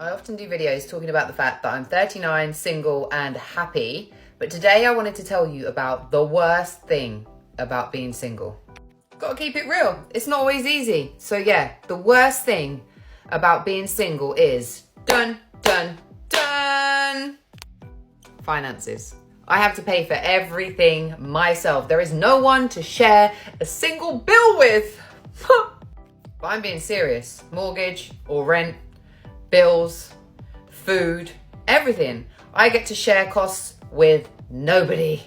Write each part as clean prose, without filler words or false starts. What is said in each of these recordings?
I often do videos talking about the fact that I'm 39, single and happy, but today I wanted to tell you about the worst thing about being single. Gotta keep it real, it's not always easy. So yeah, the worst thing about being single is dun, dun, dun, finances. I have to pay for everything myself. There is no one to share a single bill with. But I'm being serious. Mortgage or rent, bills, food, everything. I get to share costs with nobody.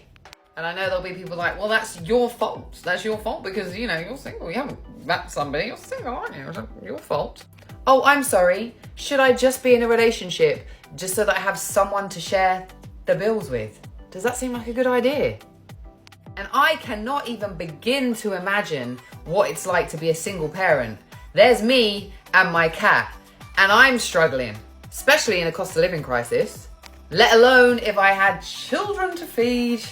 And I know there'll be people like, well, that's your fault. That's your fault because, you know, you're single. You haven't met somebody. You're single, aren't you? It's your fault. Oh, I'm sorry. Should I just be in a relationship just so that I have someone to share the bills with? Does that seem like a good idea? And I cannot even begin to imagine what it's like to be a single parent. There's me and my cat, and I'm struggling, especially in a cost of living crisis, let alone if I had children to feed.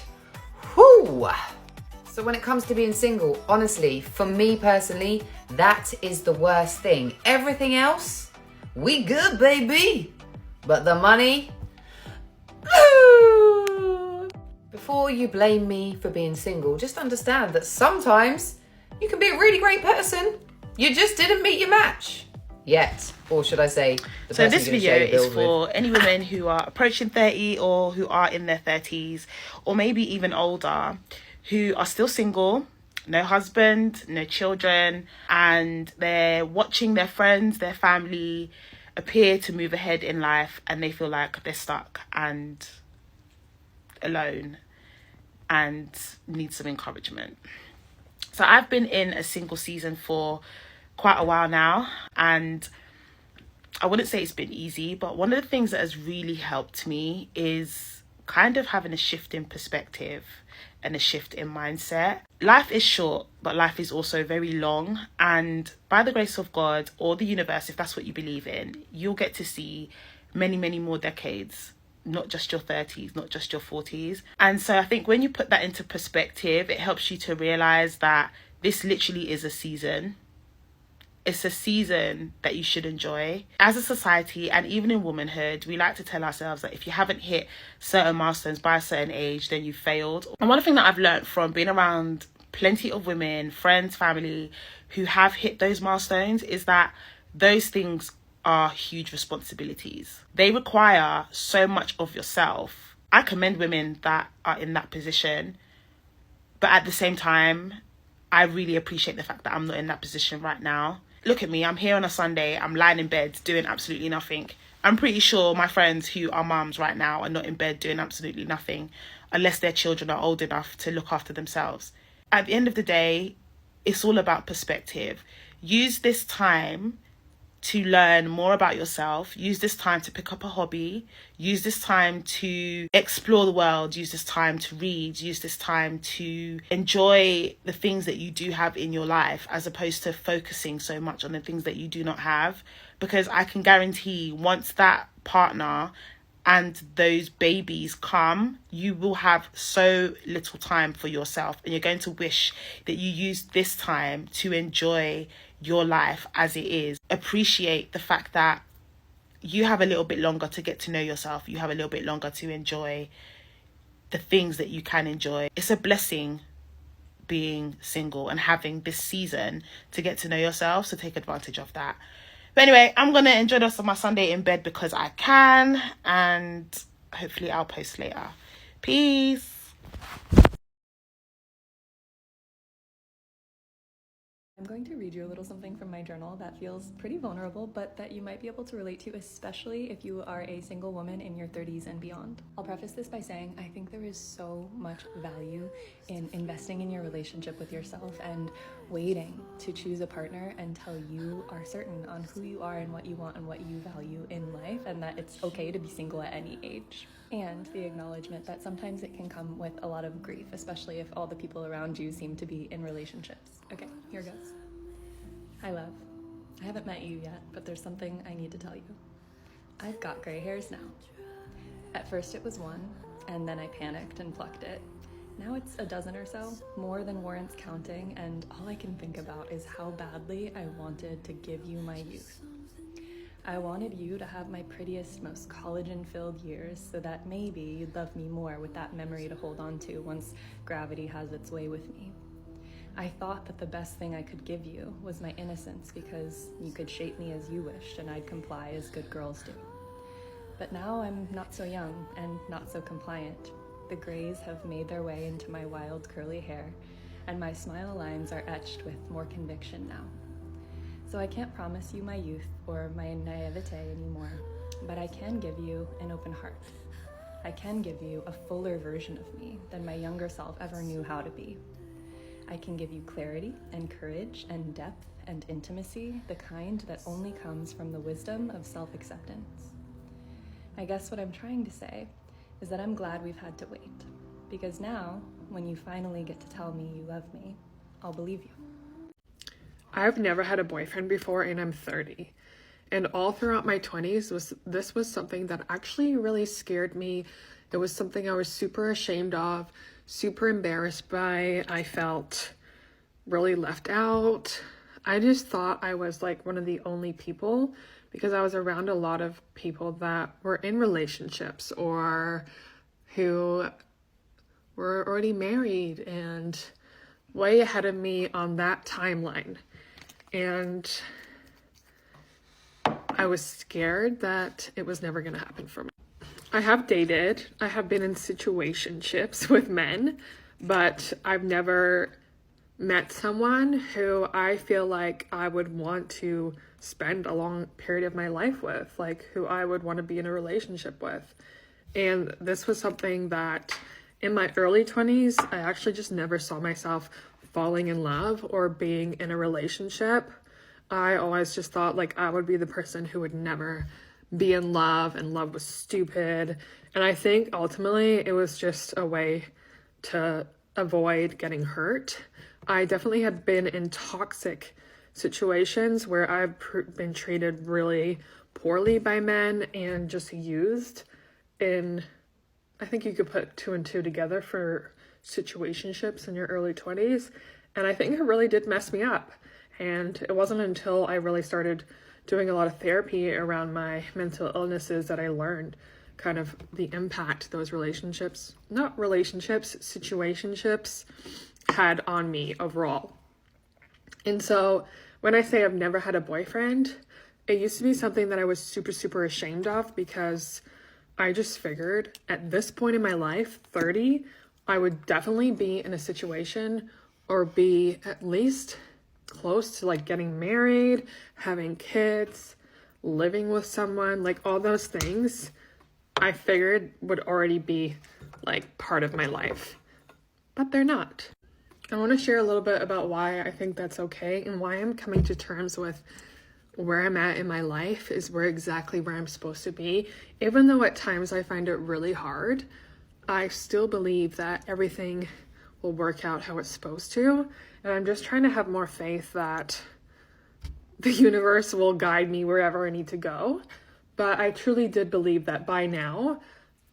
Whew. So when it comes to being single, honestly, for me personally, that is the worst thing. Everything else, we good, baby. But the money, before you blame me for being single, just understand that sometimes you can be a really great person. You just didn't meet your match yet. Or should I say, the so person this you're gonna video share your is bills for with. any women who are approaching 30 or who are in their 30s or maybe even older, who are still single, no husband, no children, and they're watching their friends, their family appear to move ahead in life, and they feel like they're stuck and alone and need some encouragement. So I've been in a single season for quite a while now, and I wouldn't say it's been easy, but one of the things that has really helped me is kind of having a shift in perspective and a shift in mindset. Life is short, but life is also very long. And by the grace of God or the universe, if that's what you believe in, you'll get to see many, many more decades, not just your 30s, not just your 40s. And so I think when you put that into perspective, it helps you to realize that this literally is a season. It's a season that you should enjoy. As a society and even in womanhood, we like to tell ourselves that if you haven't hit certain milestones by a certain age, then you've failed. And one thing that I've learned from being around plenty of women, friends, family who have hit those milestones is that those things are huge responsibilities. They require so much of yourself. I commend women that are in that position, but at the same time, I really appreciate the fact that I'm not in that position right now. Look at me, I'm here on a Sunday, I'm lying in bed doing absolutely nothing. I'm pretty sure my friends who are mums right now are not in bed doing absolutely nothing unless their children are old enough to look after themselves. At the end of the day, it's all about perspective. Use this time to learn more about yourself. Use this time to pick up a hobby. Use this time to explore the world. Use this time to read. Use this time to enjoy the things that you do have in your life, as opposed to focusing so much on the things that you do not have. Because I can guarantee once that partner and those babies come, you will have so little time for yourself, and you're going to wish that you used this time to enjoy your life as it is. Appreciate the fact that you have a little bit longer to get to know yourself. You have a little bit longer to enjoy the things that you can enjoy. It's a blessing being single and having this season to get to know yourself, so take advantage of that. But anyway, I'm going to enjoy the rest of my Sunday in bed because I can, and hopefully I'll post later. Peace. I'm going to read you a little something from my journal that feels pretty vulnerable, but that you might be able to relate to, especially if you are a single woman in your 30s and beyond. I'll preface this by saying I think there is so much value in investing in your relationship with yourself and waiting to choose a partner until you are certain on who you are and what you want and what you value in life, and that it's okay to be single at any age. And the acknowledgement that sometimes it can come with a lot of grief, especially if all the people around you seem to be in relationships. Okay, here goes. Hi, love. I haven't met you yet, but there's something I need to tell you. I've got gray hairs now. At first it was one, and then I panicked and plucked it. Now it's a dozen or so, more than warrants counting, and all I can think about is how badly I wanted to give you my youth. I wanted you to have my prettiest, most collagen-filled years so that maybe you'd love me more with that memory to hold on to once gravity has its way with me. I thought that the best thing I could give you was my innocence because you could shape me as you wished and I'd comply as good girls do. But now I'm not so young and not so compliant. The grays have made their way into my wild curly hair, and my smile lines are etched with more conviction now. So I can't promise you my youth or my naivete anymore, but I can give you an open heart. I can give you a fuller version of me than my younger self ever knew how to be. I can give you clarity and courage and depth and intimacy, the kind that only comes from the wisdom of self-acceptance. I guess what I'm trying to say is that I'm glad we've had to wait, because now, when you finally get to tell me you love me, I'll believe you. I've never had a boyfriend before and I'm 30. And all throughout my 20s, this was something that actually really scared me. It was something I was super ashamed of, super embarrassed by. I felt really left out. I just thought I was like one of the only people because I was around a lot of people that were in relationships or who were already married and way ahead of me on that timeline. And I was scared that it was never going to happen for me. I have dated, I have been in situationships with men, but I've never met someone who I feel like I would want to spend a long period of my life with, like who I would want to be in a relationship with. And this was something that in my early 20s, I actually just never saw myself falling in love or being in a relationship. I always just thought like I would be the person who would never be in love and love was stupid. And I think ultimately it was just a way to avoid getting hurt. I definitely had been in toxic situations where I've been treated really poorly by men and just used in, I think you could put 2 and 2 together for situationships in your early 20s. And I think it really did mess me up. And it wasn't until I really started doing a lot of therapy around my mental illnesses that I learned kind of the impact those situationships had on me overall. And so when I say I've never had a boyfriend, it used to be something that I was super, super ashamed of because I just figured at this point in my life, 30, I would definitely be in a situation or be at least close to like getting married, having kids, living with someone, like all those things I figured would already be like part of my life, but they're not. I want to share a little bit about why I think that's okay and why I'm coming to terms with where I'm at in my life is exactly where I'm supposed to be. Even though at times I find it really hard, I still believe that everything will work out how it's supposed to. And I'm just trying to have more faith that the universe will guide me wherever I need to go. But I truly did believe that by now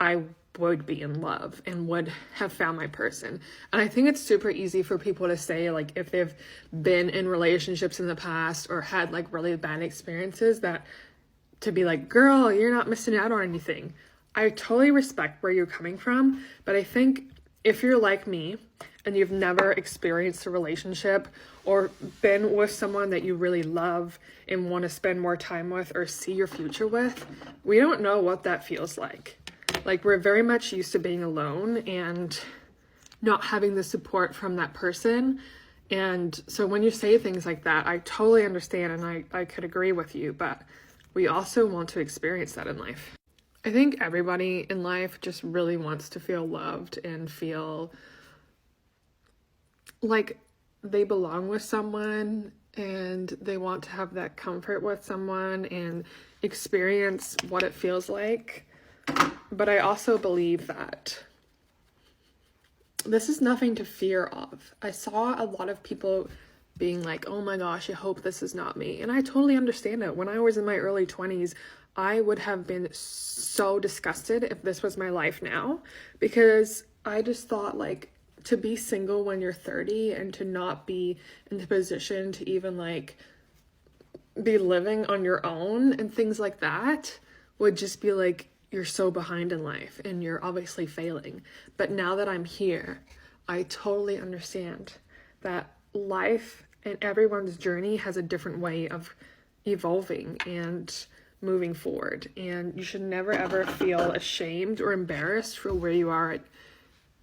I would be in love and would have found my person. And I think it's super easy for people to say, like, if they've been in relationships in the past or had like really bad experiences, that to be like, girl, you're not missing out on anything. I totally respect where you're coming from, but I think if you're like me and you've never experienced a relationship or been with someone that you really love and want to spend more time with or see your future with, we don't know what that feels like. Like, we're very much used to being alone and not having the support from that person. And so when you say things like that, I totally understand and I could agree with you, but we also want to experience that in life. I think everybody in life just really wants to feel loved and feel like they belong with someone and they want to have that comfort with someone and experience what it feels like. But I also believe that this is nothing to fear of. I saw a lot of people being like, oh my gosh, I hope this is not me. And I totally understand it. When I was in my early 20s, I would have been so disgusted if this was my life now, because I just thought, like, to be single when you're 30 and to not be in the position to even like be living on your own and things like that would just be like, you're so behind in life and you're obviously failing. But now that I'm here, I totally understand that life and everyone's journey has a different way of evolving and moving forward. And you should never ever feel ashamed or embarrassed for where you are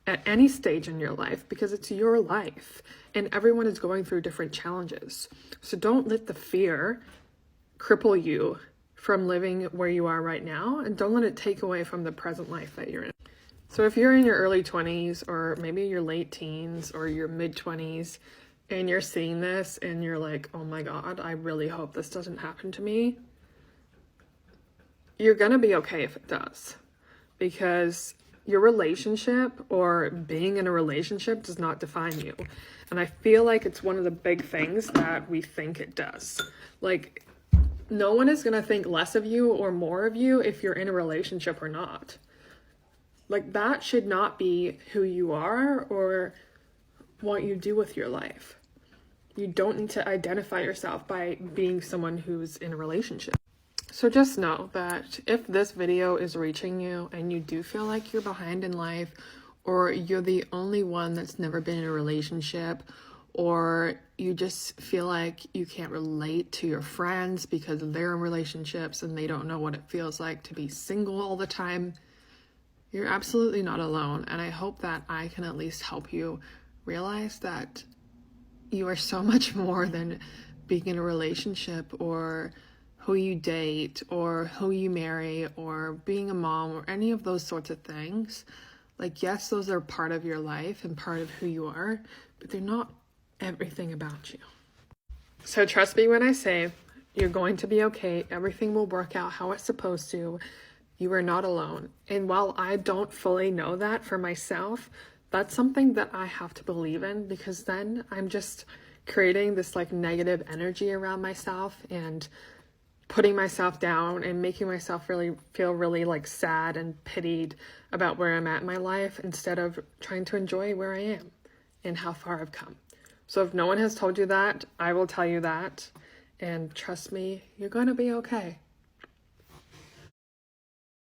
at any stage in your life, because it's your life and everyone is going through different challenges. So don't let the fear cripple you from living where you are right now, and don't let it take away from the present life that you're in. So if you're in your early 20s or maybe your late teens or your mid 20s and you're seeing this and you're like, oh my God, I really hope this doesn't happen to me, you're gonna be okay if it does, because your relationship or being in a relationship does not define you. And I feel like it's one of the big things that we think it does. Like, no one is gonna think less of you or more of you if you're in a relationship or not. Like, that should not be who you are or what you do with your life. You don't need to identify yourself by being someone who's in a relationship. So just know that if this video is reaching you and you do feel like you're behind in life, or you're the only one that's never been in a relationship, or you just feel like you can't relate to your friends because they're in relationships and they don't know what it feels like to be single all the time, you're absolutely not alone. And I hope that I can at least help you realize that you are so much more than being in a relationship, or who you date, or who you marry, or being a mom, or any of those sorts of things. Like, yes, those are part of your life and part of who you are, but they're not everything about you. So trust me when I say you're going to be okay. Everything will work out how it's supposed to. You are not alone. And while I don't fully know that for myself, that's something that I have to believe in, because then I'm just creating this like negative energy around myself and putting myself down and making myself really feel really like sad and pitied about where I'm at in my life, instead of trying to enjoy where I am and how far I've come. So if no one has told you that, I will tell you that. And trust me, you're going to be okay.